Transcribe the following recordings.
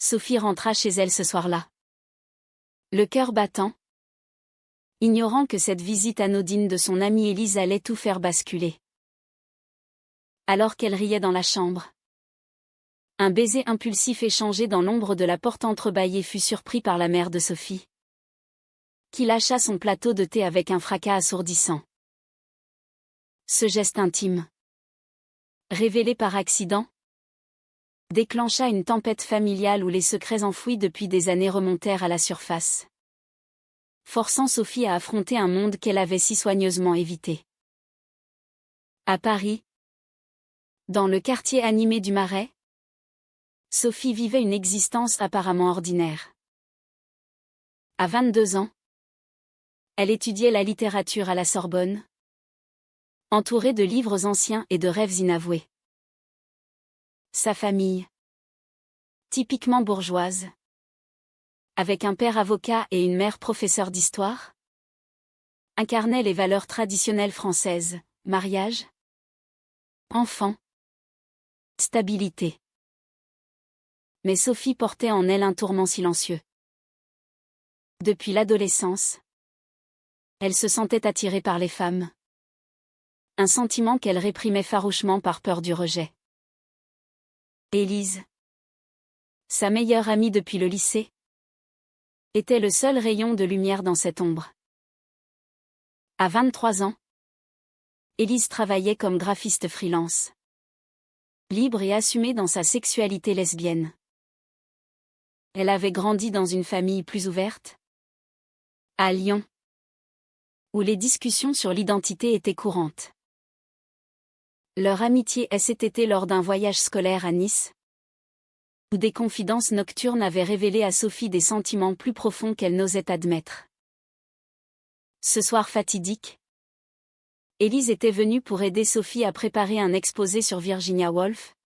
Sophie rentra chez elle ce soir-là. Le cœur battant, ignorant que cette visite anodine de son amie Élise allait tout faire basculer. Alors qu'elle riait dans la chambre, un baiser impulsif échangé dans l'ombre de la porte entrebâillée fut surpris par la mère de Sophie, qui lâcha son plateau de thé avec un fracas assourdissant. Ce geste intime, révélé par accident, déclencha une tempête familiale où les secrets enfouis depuis des années remontèrent à la surface, forçant Sophie à affronter un monde qu'elle avait si soigneusement évité. À Paris, dans le quartier animé du Marais, Sophie vivait une existence apparemment ordinaire. À 22 ans, elle étudiait la littérature à la Sorbonne, entourée de livres anciens et de rêves inavoués. Sa famille, typiquement bourgeoise, avec un père avocat et une mère professeure d'histoire, incarnait les valeurs traditionnelles françaises, mariage, enfant, stabilité. Mais Sophie portait en elle un tourment silencieux. Depuis l'adolescence, elle se sentait attirée par les femmes. Un sentiment qu'elle réprimait farouchement par peur du rejet. Élise, sa meilleure amie depuis le lycée, était le seul rayon de lumière dans cette ombre. À 23 ans, Élise travaillait comme graphiste freelance, libre et assumée dans sa sexualité lesbienne. Elle avait grandi dans une famille plus ouverte, à Lyon, où les discussions sur l'identité étaient courantes. Leur amitié s'est été lors d'un voyage scolaire à Nice, où des confidences nocturnes avaient révélé à Sophie des sentiments plus profonds qu'elle n'osait admettre. Ce soir fatidique, Élise était venue pour aider Sophie à préparer un exposé sur Virginia Woolf,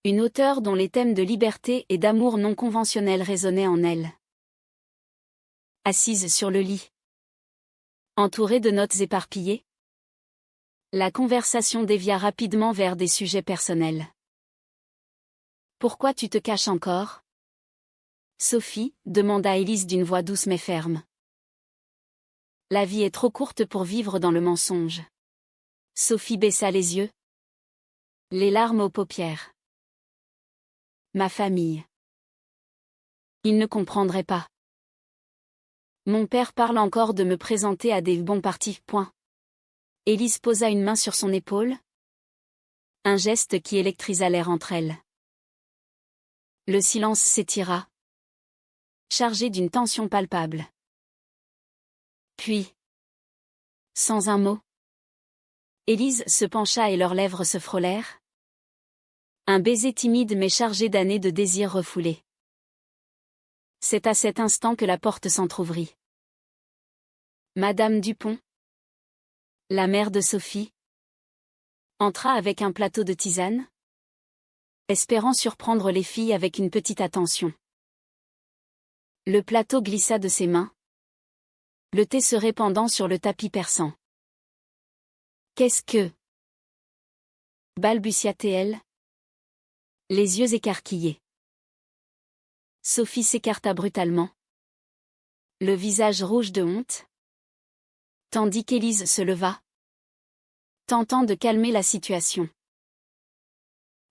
une auteure dont les thèmes de liberté et d'amour non conventionnel résonnaient en elle. Assise sur le lit, entourée de notes éparpillées, la conversation dévia rapidement vers des sujets personnels. « Pourquoi tu te caches encore ?» Sophie demanda Élise d'une voix douce mais ferme. « La vie est trop courte pour vivre dans le mensonge. » Sophie baissa les yeux, les larmes aux paupières. « Ma famille. Ils ne comprendraient pas. Mon père parle encore de me présenter à des bons partis. » Élise posa une main sur son épaule. Un geste qui électrisa l'air entre elles. Le silence s'étira, chargé d'une tension palpable. Puis, sans un mot, Élise se pencha et leurs lèvres se frôlèrent. Un baiser timide mais chargé d'années de désirs refoulés. C'est à cet instant que la porte s'entr'ouvrit. Madame Dupont, la mère de Sophie, entra avec un plateau de tisane, espérant surprendre les filles avec une petite attention. Le plateau glissa de ses mains, le thé se répandant sur le tapis persan. « Qu'est-ce que... » balbutia-t-elle, les yeux écarquillés. Sophie s'écarta brutalement, le visage rouge de honte, tandis qu'Élise se leva, tentant de calmer la situation.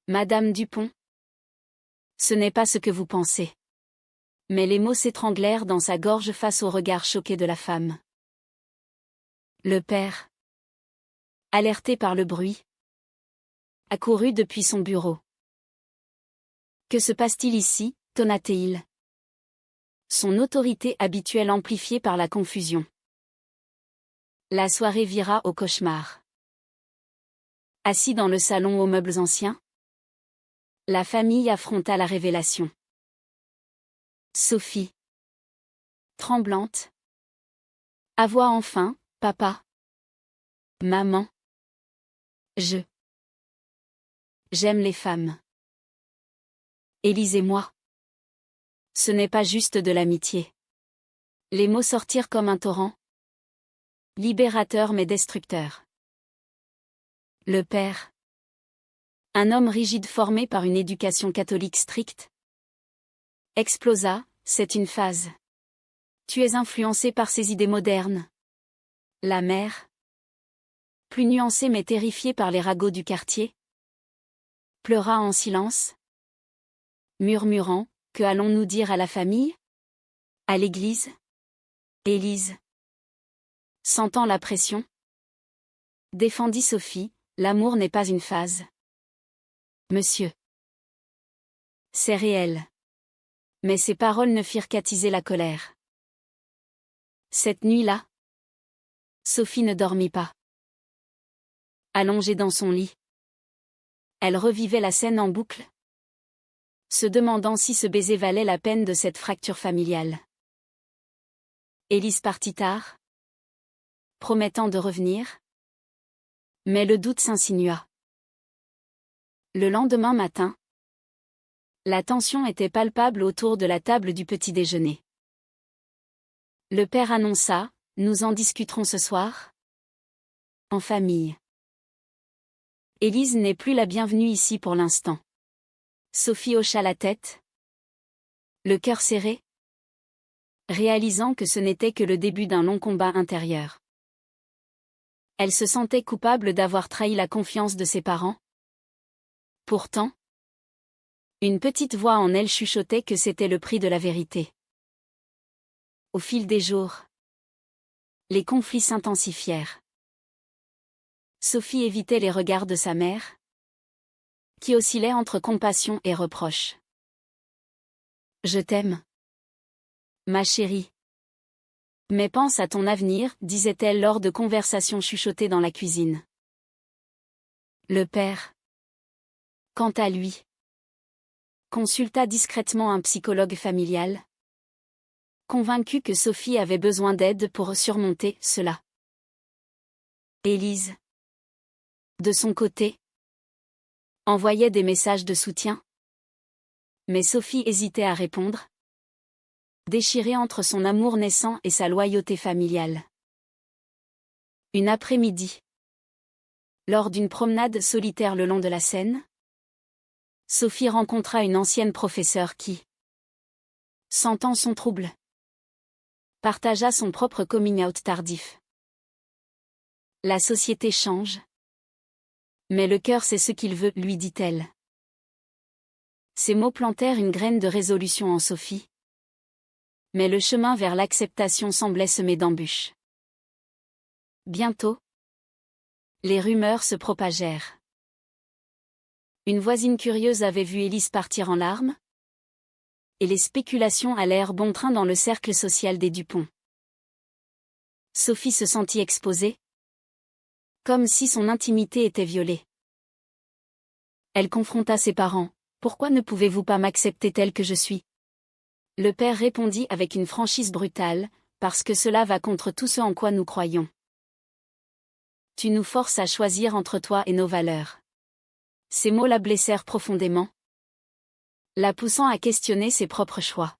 Madame Dupont, ce n'est pas ce que vous pensez. Mais les mots s'étranglèrent dans sa gorge face au regard choqué de la femme. Le père, alerté par le bruit, accourut depuis son bureau. Que se passe-t-il ici, tonna-t-il. Son autorité habituelle amplifiée par la confusion. La soirée vira au cauchemar. Assis dans le salon aux meubles anciens, la famille affronta la révélation. Sophie, tremblante, avoua enfin, « Papa, maman, j'aime les femmes. Élise et moi. Ce n'est pas juste de l'amitié. » Les mots sortirent comme un torrent, libérateur mais destructeur. Le père, un homme rigide formé par une éducation catholique stricte, explosa, c'est une phase. Tu es influencé par ces idées modernes. La mère, plus nuancée mais terrifiée par les ragots du quartier, pleura en silence, murmurant, que allons-nous dire à la famille? À l'église? Élise, sentant la pression, défendit Sophie, l'amour n'est pas une phase. Monsieur. C'est réel. Mais ces paroles ne firent qu'attiser la colère. Cette nuit-là, Sophie ne dormit pas. Allongée dans son lit, elle revivait la scène en boucle, se demandant si ce baiser valait la peine de cette fracture familiale. Élise partit tard, promettant de revenir. Mais le doute s'insinua. Le lendemain matin, la tension était palpable autour de la table du petit déjeuner. Le père annonça, « Nous en discuterons ce soir, en famille. Élise n'est plus la bienvenue ici pour l'instant. » Sophie hocha la tête, le cœur serré, réalisant que ce n'était que le début d'un long combat intérieur. Elle se sentait coupable d'avoir trahi la confiance de ses parents. Pourtant, une petite voix en elle chuchotait que c'était le prix de la vérité. Au fil des jours, les conflits s'intensifièrent. Sophie évitait les regards de sa mère, qui oscillait entre compassion et reproche. « Je t'aime, ma chérie. Mais pense à ton avenir, » disait-elle lors de conversations chuchotées dans la cuisine. Le père, quant à lui, consulta discrètement un psychologue familial, convaincu que Sophie avait besoin d'aide pour surmonter cela. Élise, de son côté, envoyait des messages de soutien. Mais Sophie hésitait à répondre, déchirée entre son amour naissant et sa loyauté familiale. Une après-midi, lors d'une promenade solitaire le long de la Seine, Sophie rencontra une ancienne professeure qui, sentant son trouble, partagea son propre coming-out tardif. La société change. Mais le cœur sait ce qu'il veut, lui dit-elle. Ces mots plantèrent une graine de résolution en Sophie. Mais le chemin vers l'acceptation semblait semé d'embûches. Bientôt, les rumeurs se propagèrent. Une voisine curieuse avait vu Élise partir en larmes, et les spéculations allèrent bon train dans le cercle social des Dupont. Sophie se sentit exposée, comme si son intimité était violée. Elle confronta ses parents. « Pourquoi ne pouvez-vous pas m'accepter tel que je suis ?» Le père répondit avec une franchise brutale, « Parce que cela va contre tout ce en quoi nous croyons. Tu nous forces à choisir entre toi et nos valeurs. » Ces mots la blessèrent profondément, la poussant à questionner ses propres choix.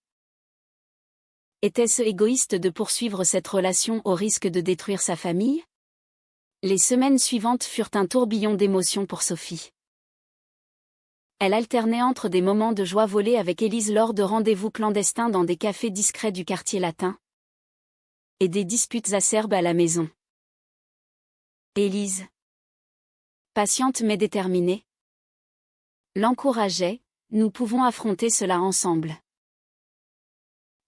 Était-ce égoïste de poursuivre cette relation au risque de détruire sa famille? Les semaines suivantes furent un tourbillon d'émotions pour Sophie. Elle alternait entre des moments de joie volés avec Élise lors de rendez-vous clandestins dans des cafés discrets du quartier latin, et des disputes acerbes à la maison. Élise, patiente mais déterminée, l'encourageait, « Nous pouvons affronter cela ensemble.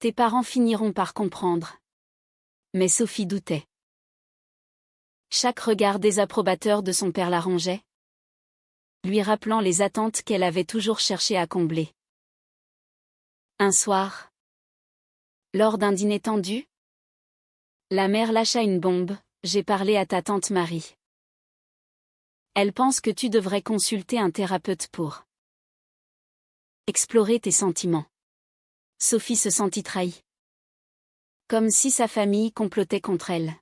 Tes parents finiront par comprendre. » Mais Sophie doutait. Chaque regard désapprobateur de son père la rongeait, lui rappelant les attentes qu'elle avait toujours cherché à combler. Un soir, lors d'un dîner tendu, la mère lâcha une bombe, « J'ai parlé à ta tante Marie. Elle pense que tu devrais consulter un thérapeute pour explorer tes sentiments. » Sophie se sentit trahie. Comme si sa famille complotait contre elle.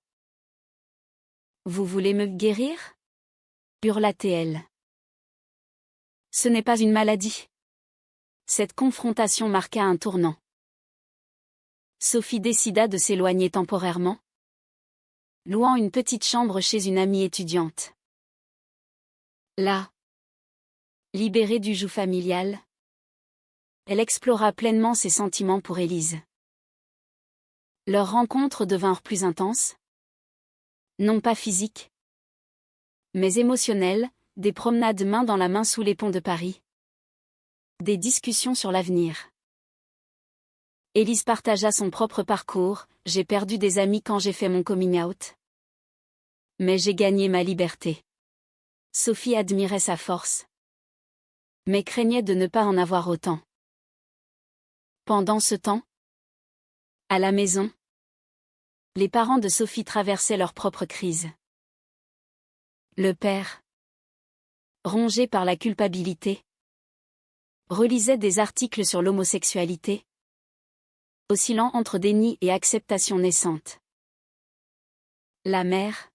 « Vous voulez me guérir ?» hurla-t-elle. Ce n'est pas une maladie. Cette confrontation marqua un tournant. Sophie décida de s'éloigner temporairement, louant une petite chambre chez une amie étudiante. Là, libérée du joug familial, elle explora pleinement ses sentiments pour Élise. Leurs rencontres devinrent plus intenses. Non pas physiques, mais émotionnelles, des promenades main dans la main sous les ponts de Paris. Des discussions sur l'avenir. Élise partagea son propre parcours. J'ai perdu des amis quand j'ai fait mon coming out. Mais j'ai gagné ma liberté. Sophie admirait sa force, mais craignait de ne pas en avoir autant. Pendant ce temps, à la maison, les parents de Sophie traversaient leur propre crise. Le père, rongé par la culpabilité, relisait des articles sur l'homosexualité, oscillant entre déni et acceptation naissante. La mère,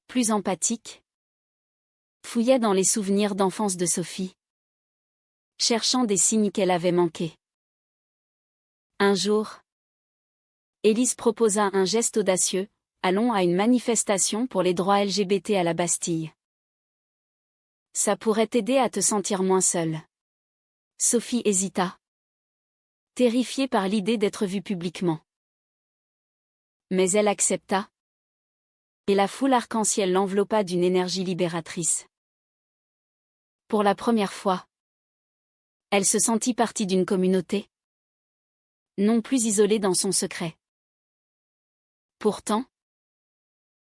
plus empathique, fouillait dans les souvenirs d'enfance de Sophie, cherchant des signes qu'elle avait manqués. Un jour, Élise proposa un geste audacieux: allons à une manifestation pour les droits LGBT à la Bastille. Ça pourrait t'aider à te sentir moins seule. Sophie hésita, terrifiée par l'idée d'être vue publiquement. Mais elle accepta, et la foule arc-en-ciel l'enveloppa d'une énergie libératrice. Pour la première fois, elle se sentit partie d'une communauté, non plus isolée dans son secret. Pourtant,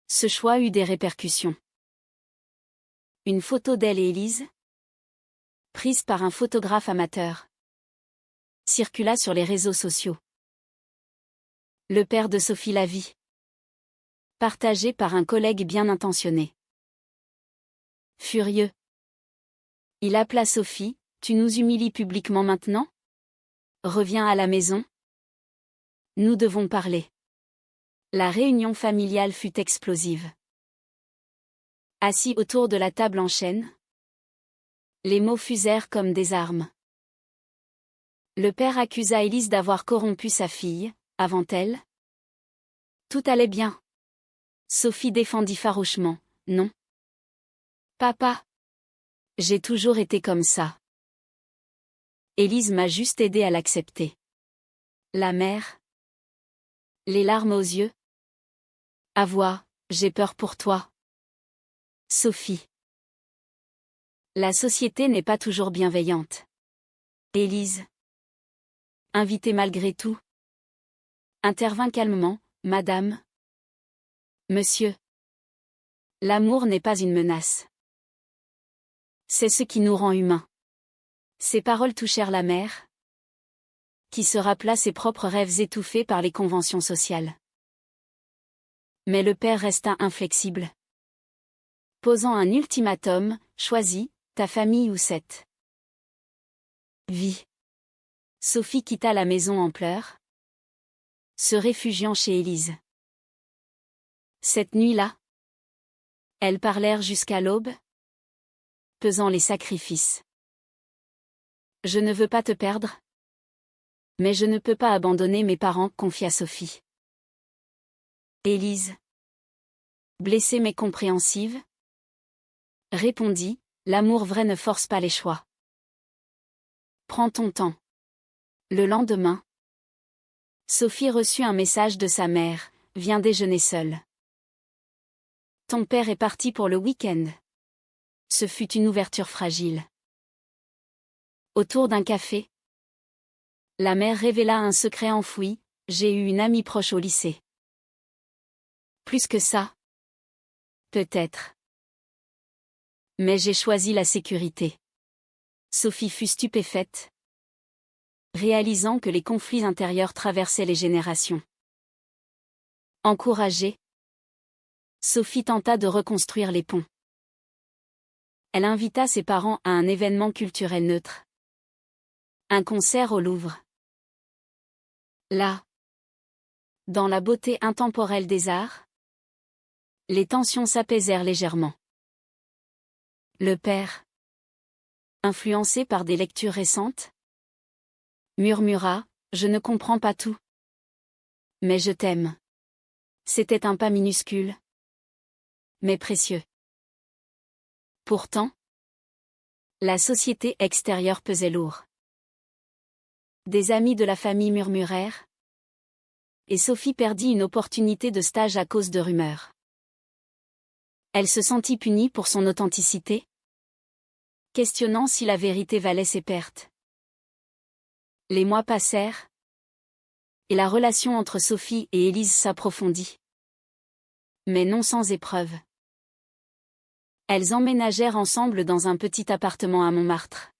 ce choix eut des répercussions. Une photo d'elle et Élise, prise par un photographe amateur, circula sur les réseaux sociaux. Le père de Sophie la vit, partagé par un collègue bien intentionné. Furieux, il appela Sophie: tu nous humilies publiquement maintenant? Reviens à la maison. Nous devons parler. La réunion familiale fut explosive. Assis autour de la table en chêne, les mots fusèrent comme des armes. Le père accusa Élise d'avoir corrompu sa fille, avant elle. Tout allait bien. Sophie défendit farouchement: non. Papa. J'ai toujours été comme ça. Élise m'a juste aidé à l'accepter. La mère, les larmes aux yeux. À voix: j'ai peur pour toi. Sophie. La société n'est pas toujours bienveillante. Élise, invitée malgré tout, intervint calmement: madame. Monsieur. L'amour n'est pas une menace. C'est ce qui nous rend humains. Ces paroles touchèrent la mère, qui se rappela ses propres rêves étouffés par les conventions sociales. Mais le père resta inflexible, posant un ultimatum: choisis, ta famille ou cette vie. Sophie quitta la maison en pleurs, se réfugiant chez Élise. Cette nuit-là, elles parlèrent jusqu'à l'aube, pesant les sacrifices. Je ne veux pas te perdre, mais je ne peux pas abandonner mes parents, confia Sophie. Élise, blessée mais compréhensive, répondit: l'amour vrai ne force pas les choix. Prends ton temps. Le lendemain, Sophie reçut un message de sa mère: viens déjeuner seule. Ton père est parti pour le week-end. Ce fut une ouverture fragile. Autour d'un café, la mère révéla un secret enfoui: j'ai eu une amie proche au lycée. Plus que ça. Peut-être. Mais j'ai choisi la sécurité. Sophie fut stupéfaite, réalisant que les conflits intérieurs traversaient les générations. Encouragée, Sophie tenta de reconstruire les ponts. Elle invita ses parents à un événement culturel neutre. Un concert au Louvre. Là, dans la beauté intemporelle des arts, les tensions s'apaisèrent légèrement. Le père, influencé par des lectures récentes, murmura: je ne comprends pas tout, mais je t'aime. C'était un pas minuscule, mais précieux. Pourtant, la société extérieure pesait lourd. Des amis de la famille murmurèrent. Et Sophie perdit une opportunité de stage à cause de rumeurs. Elle se sentit punie pour son authenticité, questionnant si la vérité valait ses pertes. Les mois passèrent, et la relation entre Sophie et Élise s'approfondit. Mais non sans épreuve. Elles emménagèrent ensemble dans un petit appartement à Montmartre.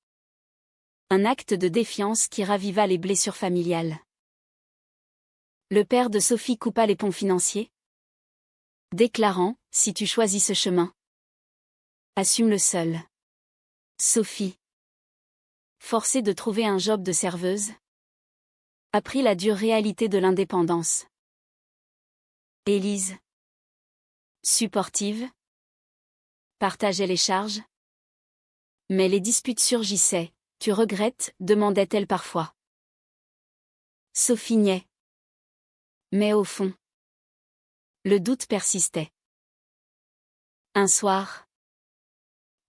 Un acte de défiance qui raviva les blessures familiales. Le père de Sophie coupa les ponts financiers, déclarant « Si tu choisis ce chemin, assume-le seul. » Sophie, forcée de trouver un job de serveuse, apprit la dure réalité de l'indépendance. Élise, supportive, partageait les charges. Mais les disputes surgissaient. « Tu regrettes ?» demandait-elle parfois. Sophie niait. Mais au fond, le doute persistait. Un soir,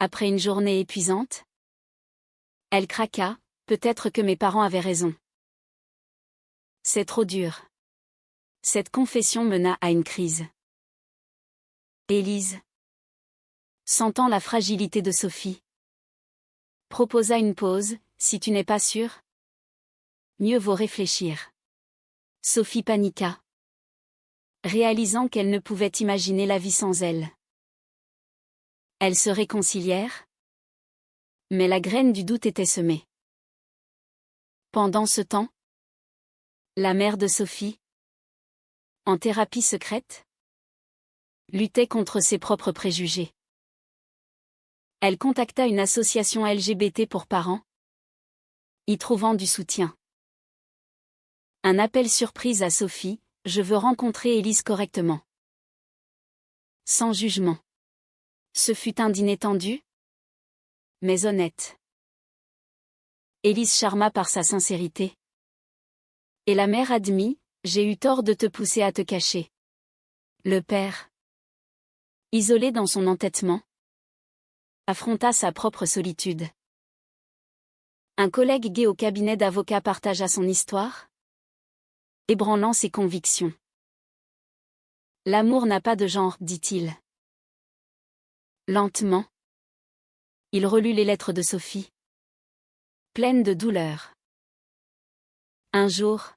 après une journée épuisante, elle craqua, « Peut-être que mes parents avaient raison. C'est trop dur. » Cette confession mena à une crise. Élise, sentant la fragilité de Sophie, proposa une pause. « Si tu n'es pas sûre, mieux vaut réfléchir. » Sophie paniqua, réalisant qu'elle ne pouvait imaginer la vie sans elle. Elles se réconcilièrent, mais la graine du doute était semée. Pendant ce temps, la mère de Sophie, en thérapie secrète, luttait contre ses propres préjugés. Elle contacta une association LGBT pour parents, y trouvant du soutien. Un appel surprise à Sophie, « Je veux rencontrer Élise correctement. » Sans jugement. Ce fut un dîner tendu, mais honnête. Élise charma par sa sincérité. Et la mère admit, « J'ai eu tort de te pousser à te cacher. » Le père, isolé dans son entêtement, affronta sa propre solitude. Un collègue gay au cabinet d'avocats partagea son histoire, ébranlant ses convictions. L'amour n'a pas de genre, dit-il. Lentement, il relut les lettres de Sophie, pleines de douleur. Un jour,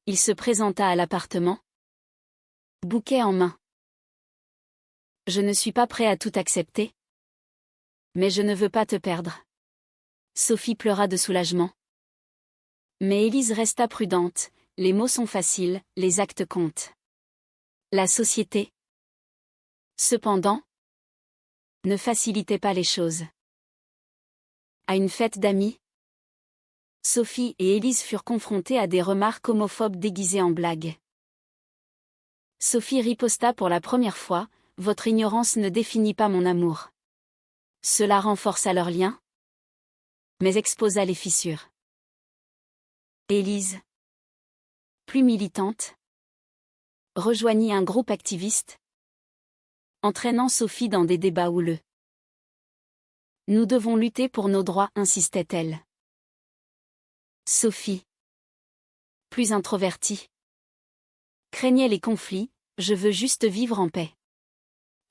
il se présenta à l'appartement, bouquet en main. « Je ne suis pas prêt à tout accepter, mais je ne veux pas te perdre. » Sophie pleura de soulagement. Mais Élise resta prudente. Les mots sont faciles, les actes comptent. La société, cependant, ne facilitait pas les choses. À une fête d'amis, Sophie et Élise furent confrontées à des remarques homophobes déguisées en blagues. Sophie riposta pour la première fois, « Votre ignorance ne définit pas mon amour. » Cela renforça leur lien, mais exposa les fissures. Élise, plus militante, rejoignit un groupe activiste, entraînant Sophie dans des débats houleux. « Nous devons lutter pour nos droits » insistait-elle. Sophie, plus introvertie, craignait les conflits, « Je veux juste vivre en paix. »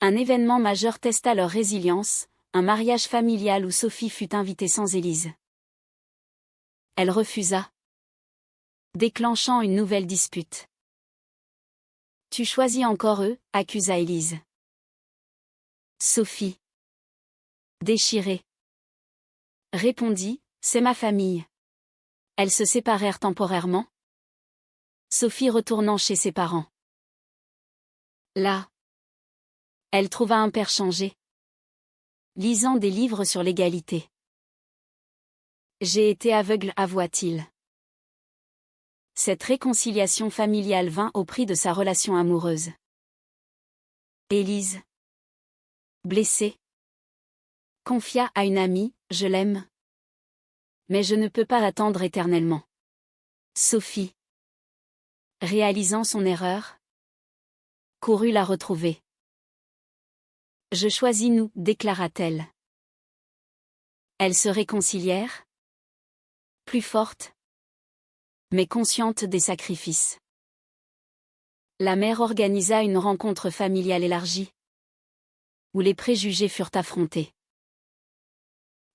Un événement majeur testa leur résilience, un mariage familial où Sophie fut invitée sans Élise. Elle refusa, déclenchant une nouvelle dispute. « Tu choisis encore eux » accusa Élise. Sophie, déchirée, répondit, « C'est ma famille. » Elles se séparèrent temporairement, Sophie retournant chez ses parents. Là, elle trouva un père changé, lisant des livres sur l'égalité. « J'ai été aveugle » avoua-t-il. Cette réconciliation familiale vint au prix de sa relation amoureuse. Élise, blessée, confia à une amie, « Je l'aime. Mais je ne peux pas attendre éternellement. » Sophie, réalisant son erreur, courut la retrouver. « Je choisis nous » déclara-t-elle. Elles se réconcilièrent, plus fortes, mais consciente des sacrifices. La mère organisa une rencontre familiale élargie, où les préjugés furent affrontés.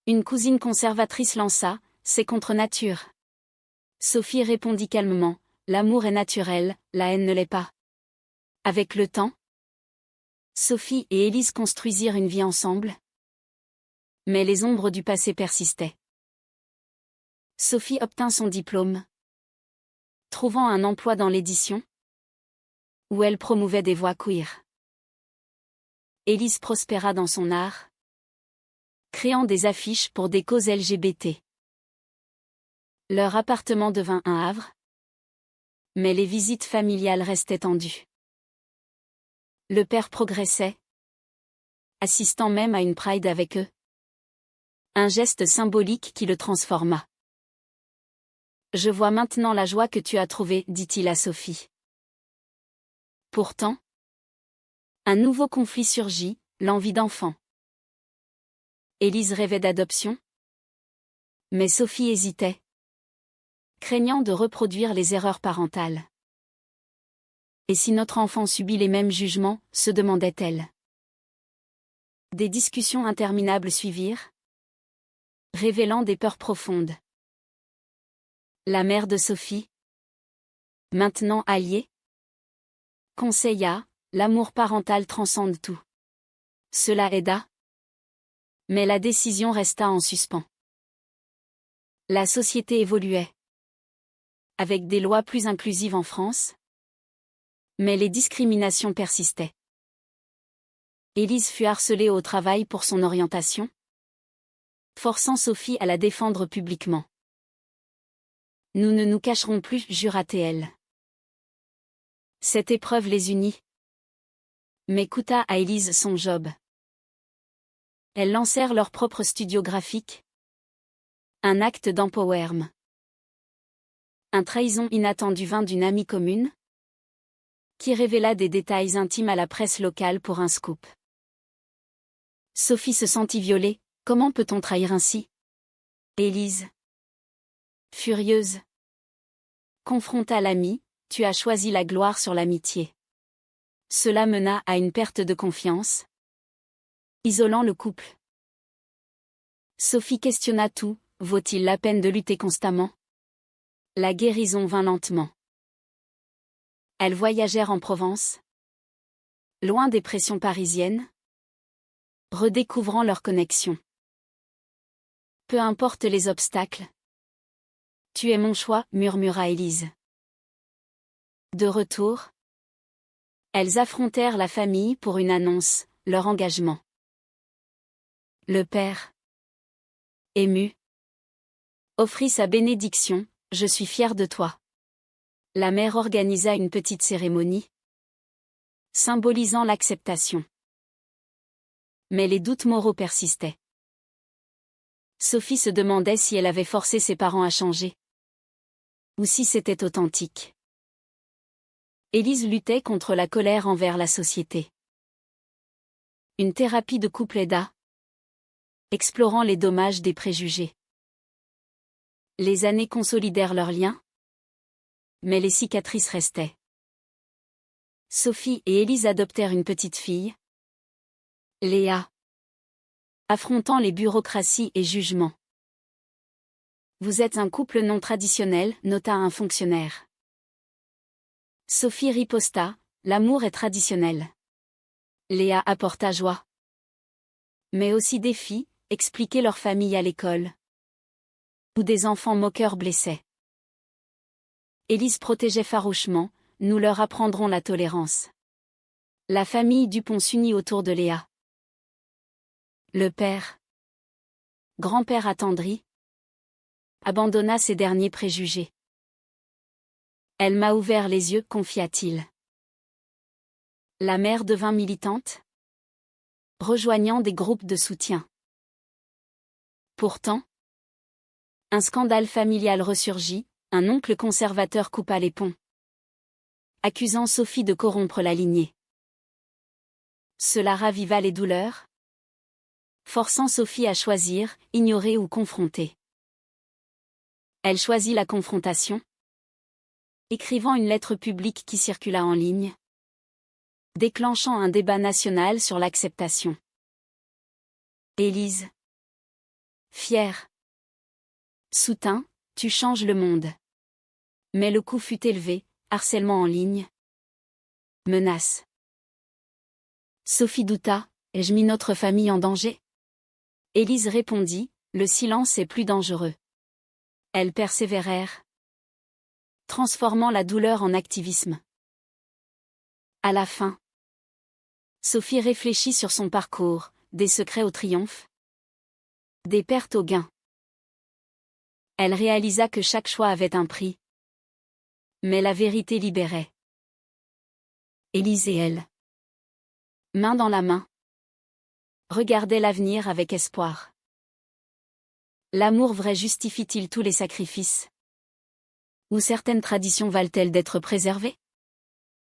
Une cousine conservatrice lança « C'est contre nature ». Sophie répondit calmement « L'amour est naturel, la haine ne l'est pas ». Avec le temps, Sophie et Élise construisirent une vie ensemble. Mais les ombres du passé persistaient. Sophie obtint son diplôme, trouvant un emploi dans l'édition, où elle promouvait des voix queer. Élise prospéra dans son art, créant des affiches pour des causes LGBT. Leur appartement devint un havre, mais les visites familiales restaient tendues. Le père progressait, assistant même à une pride avec eux. Un geste symbolique qui le transforma. « Je vois maintenant la joie que tu as trouvée, dit-il à Sophie. Pourtant, un nouveau conflit surgit, l'envie d'enfant. Élise rêvait d'adoption, mais Sophie hésitait, craignant de reproduire les erreurs parentales. Et si notre enfant subit les mêmes jugements, se demandait-elle. Des discussions interminables suivirent, révélant des peurs profondes. La mère de Sophie, maintenant alliée, conseilla, l'amour parental transcende tout. Cela aida, mais la décision resta en suspens. La société évoluait, avec des lois plus inclusives en France, mais les discriminations persistaient. Élise fut harcelée au travail pour son orientation, forçant Sophie à la défendre publiquement. « Nous ne nous cacherons plus, jura-t-elle. Cette épreuve les unit, mais coûta à Élise son job. Elles lancèrent leur propre studio graphique. Un acte d'empowerment. Un trahison inattendu vint d'une amie commune, qui révéla des détails intimes à la presse locale pour un scoop. Sophie se sentit violée, comment peut-on trahir ainsi? Élise, furieuse, confronta l'amie, tu as choisi la gloire sur l'amitié. Cela mena à une perte de confiance, isolant le couple. Sophie questionna tout, vaut-il la peine de lutter constamment? La guérison vint lentement. Elles voyagèrent en Provence, loin des pressions parisiennes, redécouvrant leur connexion. Peu importe les obstacles. Tu es mon choix, murmura Élise. De retour, elles affrontèrent la famille pour une annonce, leur engagement. Le père, ému, offrit sa bénédiction, je suis fier de toi. La mère organisa une petite cérémonie, symbolisant l'acceptation. Mais les doutes moraux persistaient. Sophie se demandait si elle avait forcé ses parents à changer, ou si c'était authentique. Élise luttait contre la colère envers la société. Une thérapie de couple aida, explorant les dommages des préjugés. Les années consolidèrent leurs liens, mais les cicatrices restaient. Sophie et Élise adoptèrent une petite fille, Léa, affrontant les bureaucraties et jugements. Vous êtes un couple non traditionnel, nota un fonctionnaire. Sophie riposta, l'amour est traditionnel. Léa apporta joie. Mais aussi défi, expliquer leur famille à l'école. Où des enfants moqueurs blessaient. Élise protégeait farouchement, nous leur apprendrons la tolérance. La famille Dupont s'unit autour de Léa. Le père, grand-père attendri, abandonna ses derniers préjugés. Elle m'a ouvert les yeux, confia-t-il. La mère devint militante, rejoignant des groupes de soutien. Pourtant, un scandale familial ressurgit, un oncle conservateur coupa les ponts, accusant Sophie de corrompre la lignée. Cela raviva les douleurs, forçant Sophie à choisir, ignorer ou confronter. Elle choisit la confrontation, écrivant une lettre publique qui circula en ligne, déclenchant un débat national sur l'acceptation. Élise. Fière. Soutint, tu changes le monde. Mais le coup fut élevé, harcèlement en ligne. Menace. Sophie douta, ai-je mis notre famille en danger? Élise répondit, le silence est plus dangereux. Elles persévérèrent, transformant la douleur en activisme. À la fin, Sophie réfléchit sur son parcours, des secrets au triomphe, des pertes au gain. Elle réalisa que chaque choix avait un prix. Mais la vérité libérait. Élise et elle, main dans la main, regardaient l'avenir avec espoir. L'amour vrai justifie-t-il tous les sacrifices? Ou certaines traditions valent-elles d'être préservées?